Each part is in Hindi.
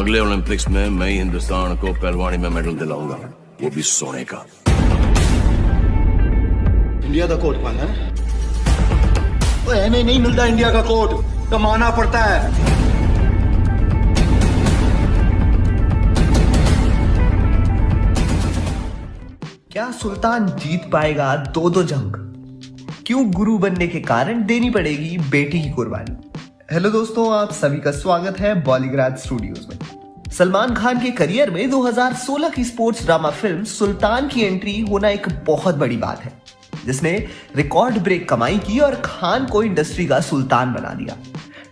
अगले ओलंपिक्स में मैं हिंदुस्तान को पहलवानी में मेडल दिलाऊंगा, वो भी सोने का। इंडिया का कोट पाना है? नहीं मिलता इंडिया का कोट, कमाना पड़ता है। क्या सुल्तान जीत पाएगा दो जंग? क्यों गुरु बनने के कारण देनी पड़ेगी बेटी की कुर्बानी? हेलो दोस्तों, आप सभी का स्वागत है बॉलीग्राज स्टूडियोज में। सलमान खान के करियर में 2016 की स्पोर्ट्स ड्रामा फिल्म सुल्तान की एंट्री होना एक बहुत बड़ी बात है, जिसने रिकॉर्ड ब्रेक कमाई की और खान को इंडस्ट्री का सुल्तान बना दिया।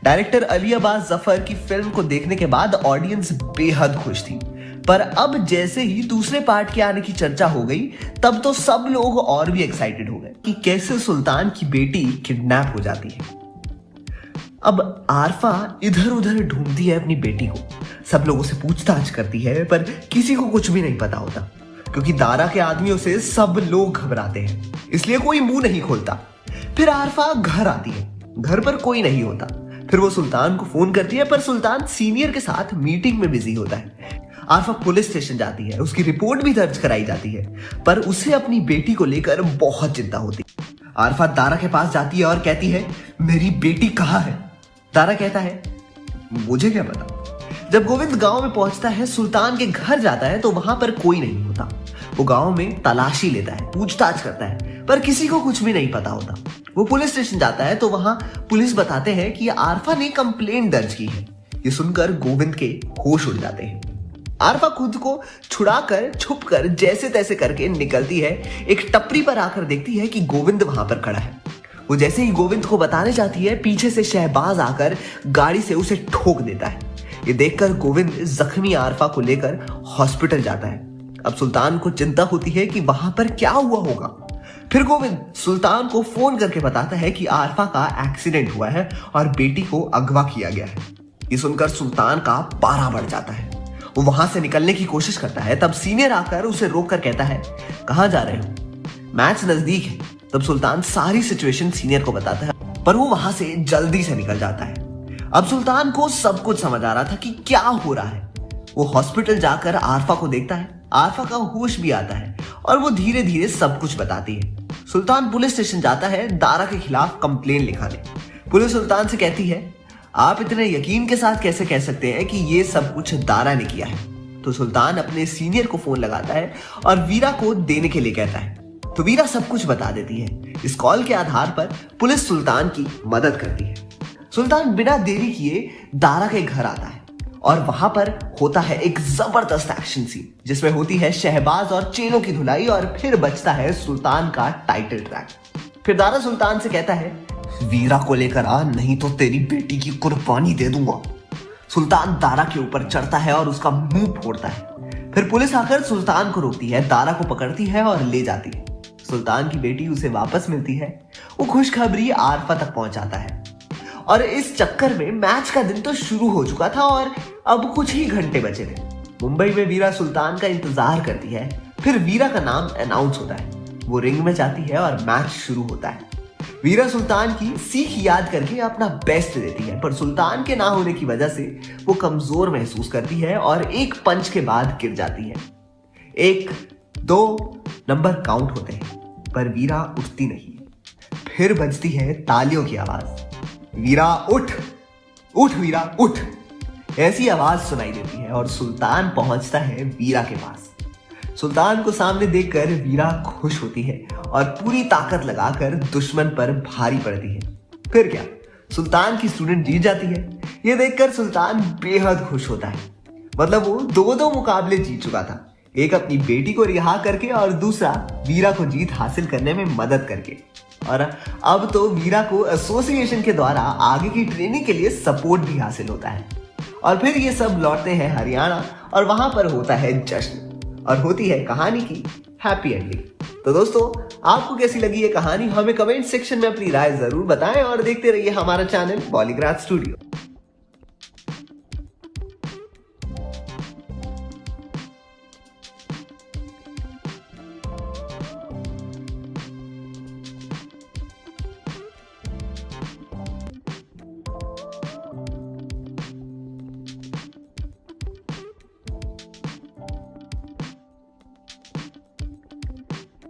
डायरेक्टर अली अब्बास जफर की फिल्म को देखने के बाद ऑडियंस बेहद खुश थी, पर अब जैसे ही दूसरे पार्ट के आने की चर्चा हो गई, तब तो सब लोग और भी एक्साइटेड हो गए कि कैसे सुल्तान की बेटी किडनैप हो जाती है। अब आरफा इधर उधर ढूंढती है अपनी बेटी को, सब लोगों से पूछताछ करती है, पर किसी को कुछ भी नहीं पता होता, क्योंकि दारा के आदमियों से सब लोग घबराते हैं, इसलिए कोई मुंह नहीं खोलता। फिर आरफा घर आती है, घर पर कोई नहीं होता। फिर वो सुल्तान को फोन करती है, पर सुल्तान सीनियर के साथ मीटिंग में बिजी होता है। आरफा पुलिस स्टेशन जाती है, उसकी रिपोर्ट भी दर्ज कराई जाती है, पर उसे अपनी बेटी को लेकर बहुत चिंता होती है। आरफा दारा के पास जाती है और कहती है, मेरी बेटी कहाँ है? दारा कहता है, मुझे क्या पता। जब गोविंद गांव में पहुंचता है, सुल्तान के घर जाता है, तो वहां पर कोई नहीं होता। वो गांव में तलाशी लेता है, पूछताछ करता है, पर किसी को कुछ भी नहीं पता होता। वो पुलिस स्टेशन जाता है, तो वहां पुलिस बताते हैं कि आरफा ने कंप्लेंट दर्ज की है। ये सुनकर गोविंद के होश उड़ जाते हैं। आरफा खुद को छुड़ाकर छुपकर जैसे तैसे करके निकलती है। एक टपरी पर आकर देखती है कि गोविंद वहां पर खड़ा है। वो जैसे ही गोविंद को बताने जाती है, पीछे से शहबाज आकर गाड़ी से उसे ठोक देता है। ये देखकर गोविंद जख्मी आरफा को लेकर हॉस्पिटल जाता है। अब सुल्तान को चिंता होती है कि वहां पर क्या हुआ होगा। फिर गोविंद सुल्तान को फोन करके बताता है कि आरफा का एक्सीडेंट हुआ है और बेटी को अगवा किया गया है। ये सुनकर सुल्तान का पारा बढ़ जाता है। वो वहां से निकलने की कोशिश करता है, तब सीनियर आकर उसे रोककर कहता है, कहां जा रहे हो? मैच नजदीक है। तब सुल्तान सारी सिचुएशन सीनियर को बताता है, पर वो वहां से जल्दी से निकल जाता है। अब सुल्तान को सब कुछ समझ आ रहा था कि क्या हो रहा है। वो हॉस्पिटल जाकर आरफा को देखता है, आरफा का होश भी आता है और वो धीरे धीरे सब कुछ बताती है। सुल्तान पुलिस स्टेशन जाता है दारा के खिलाफ कंप्लेन लिखाने। पुलिस सुल्तान से कहती है, आप इतने यकीन के साथ कैसे कह सकते हैं कि ये सब कुछ दारा ने किया है? तो सुल्तान अपने सीनियर को फोन लगाता है और वीरा को देने के लिए कहता है, तो वीरा सब कुछ बता देती है। इस कॉल के आधार पर पुलिस सुल्तान की मदद करती है। सुल्तान बिना देरी किए दारा के घर आता है और वहां पर होता है एक जबरदस्त एक्शन सीन, जिसमें होती है शहबाज और चेनों की धुलाई, और फिर बचता है सुल्तान का टाइटल ट्रैक। फिर दारा सुल्तान से कहता है, वीरा को लेकर आ, नहीं तो तेरी बेटी की कुर्बानी दे दूंगा। सुल्तान दारा के ऊपर चढ़ता है और उसका मुंह फोड़ता है। फिर पुलिस आकर सुल्तान को रोकती है, दारा को पकड़ती है और ले जाती है। सुल्तान की बेटी उसे वापस मिलती है। वो खुशखबरी आरफा तक पहुंचाता है और इस चक्कर में मैच का दिन तो शुरू हो चुका था और अब कुछ ही घंटे बचे थे। मुंबई में वीरा सुल्तान का इंतजार करती है। फिर वीरा का नाम अनाउंस होता है। वो रिंग में जाती है और मैच शुरू होता है। वीरा सुल्तान की सीख याद करके अपना बेस्ट देती है, पर सुल्तान के ना होने की वजह से वो कमजोर महसूस करती है और एक पंच के बाद गिर जाती है। 1, 2 नंबर काउंट होते हैं, पर वीरा उठती नहीं। फिर बजती है तालियों की आवाज, वीरा उठ, उठ वीरा उठ। ऐसी आवाज सुनाई देती है और सुल्तान पहुंचता है वीरा के पास। सुल्तान को सामने देखकर वीरा खुश होती है और पूरी ताकत लगाकर दुश्मन पर भारी पड़ती है। फिर क्या, सुल्तान की स्टूडेंट जीत जाती है। ये देखकर सुल्तान बेहद खुश होता है। मतलब वो 2 मुकाबले जीत चुका था, एक अपनी बेटी को रिहा करके और दूसरा वीरा को जीत हासिल करने में मदद करके। और अब तो वीरा को एसोसिएशन के द्वारा आगे की ट्रेनिंग के लिए सपोर्ट भी हासिल होता है। और फिर ये सब लौटते हैं हरियाणा और वहां पर होता है जश्न और होती है कहानी की हैप्पी एंडिंग। तो दोस्तों, आपको कैसी लगी ये कहानी? हमें कमेंट सेक्शन में अपनी राय जरूर बताएं और देखते रहिए हमारा चैनल बॉलीग्राज स्टूडियो।